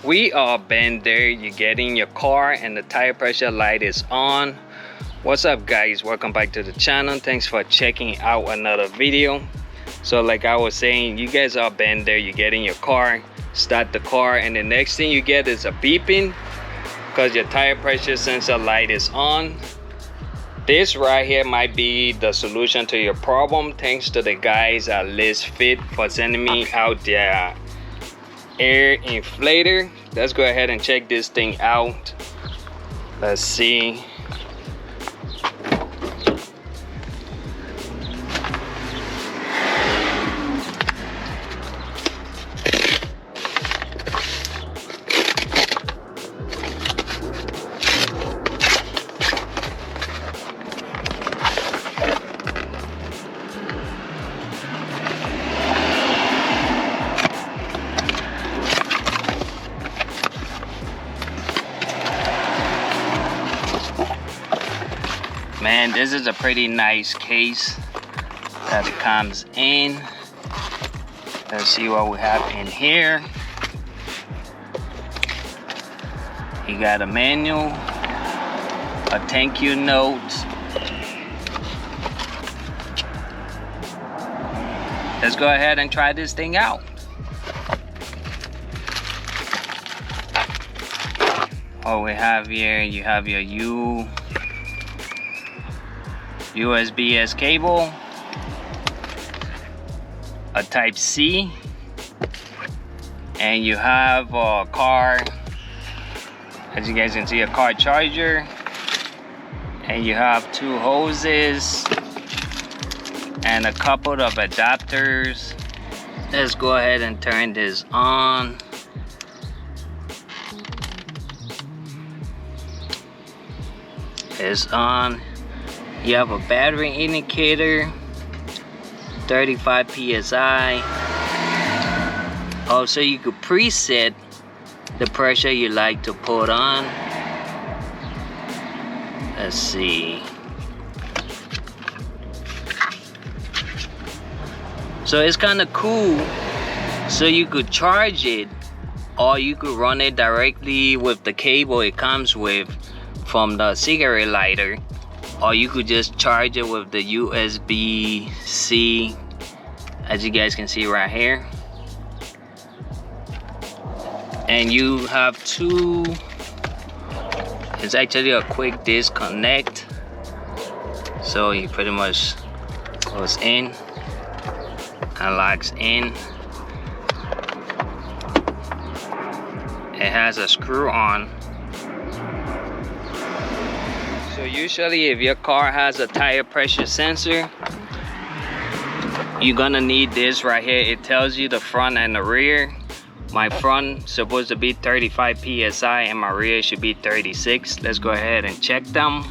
We are been there. You get in your car and the tire pressure light is on. What's up guys, welcome back to the channel. Thanks for checking out another video. So like I was saying, you guys are been there. You get in your car, start the car, and the next thing you get is a beeping because your tire pressure sensor light is on. This right here might be the solution to your problem. Thanks to the guys at Lasfit for sending me out their air inflator. Let's go ahead and check this thing out. Let's see. Man, this is a pretty nice case that it comes in. Let's see what we have in here. You got a manual, a thank you note, let's go ahead and try this thing out. What we have here, you have your USB-S cable, a type C, and you have a car, as you guys can see, a car charger, and you have two hoses and a couple of adapters. Let's go ahead and turn this on. It's on. You have a battery indicator, 35 psi. Also, you could preset the pressure you like to put on. Let's see. So it's kind of cool. So you could charge it, or you could run it directly with the cable it comes with from the cigarette lighter. Or you could just charge it with the USB-C, as you guys can see right here. And you have two, it's actually a quick disconnect. So you pretty much goes in and locks in. It has a screw on. So usually if your car has a tire pressure sensor, you're gonna need this right here. It tells you the front and the rear. My front supposed to be 35 psi and my rear should be 36. Let's go ahead and check them.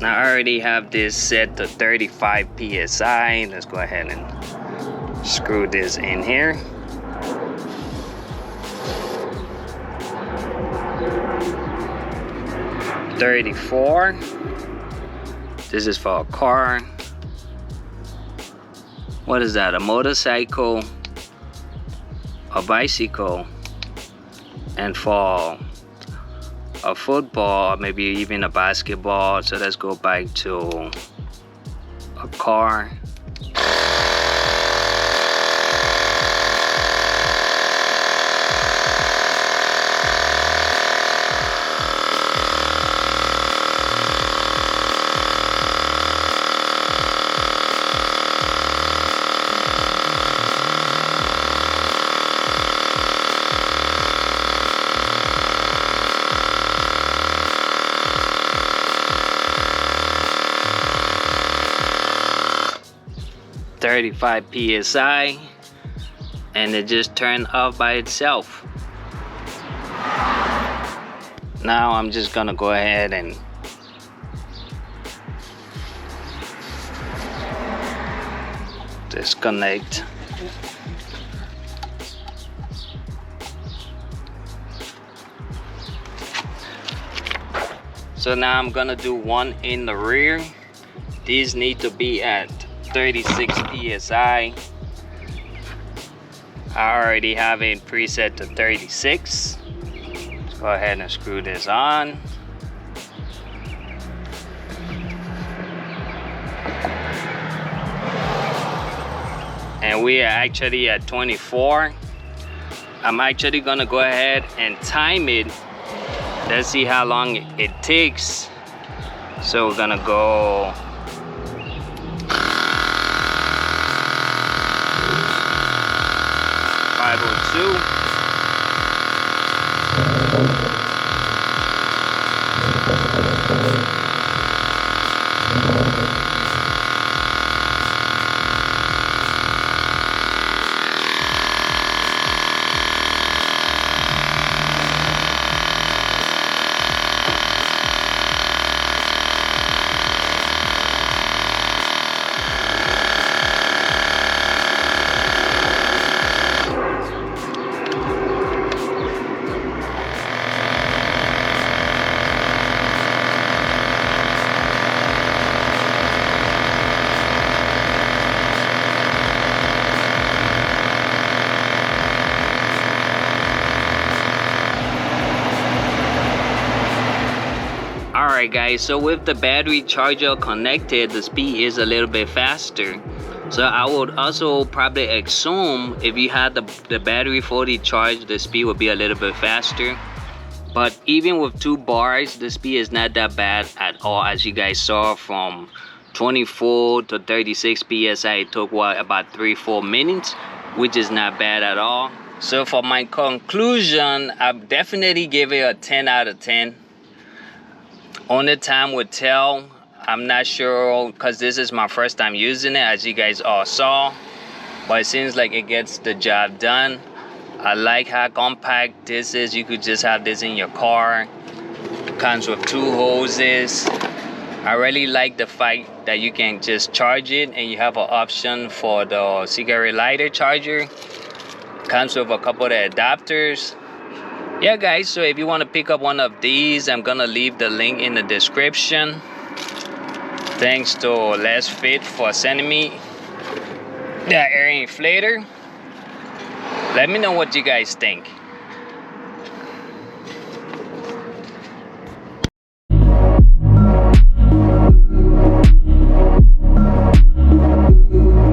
Now I already have this set to 35 psi. Let's go ahead and screw this in here. $34. This is for a car. What is that? A motorcycle, a bicycle, and for a football, maybe even a basketball. So let's go back to a car. $35 psi, and it just turned off by itself. Now I'm just gonna go ahead and disconnect. So now I'm gonna do one in the rear. These need to be at 36 psi. I already have it preset to 36. Let's go ahead and screw this on. And we are actually at 24. I'm actually gonna go ahead and time it. Let's see how long it takes. So we're gonna go 502. Alright guys, so with the battery charger connected, the speed is a little bit faster. So I would also probably assume if you had the battery fully charged, the speed would be a little bit faster. But even with 2 bars, the speed is not that bad at all. As you guys saw, from 24 to 36 psi, it took what, about 3-4 minutes, which is not bad at all. So for my conclusion, I definitely give it a 10 out of 10. Only time would tell. I'm not sure, because this is my first time using it, as you guys all saw, but it seems like it gets the job done. I like how compact this is. You could just have this in your car. It comes with 2 hoses. I really like the fact that you can just charge it and you have an option for the cigarette lighter charger. It comes with a couple of adapters. Yeah guys, so if you want to pick up one of these, I'm gonna leave the link in the description. Thanks to Lasfit for sending me the air inflator. Let me know what you guys think.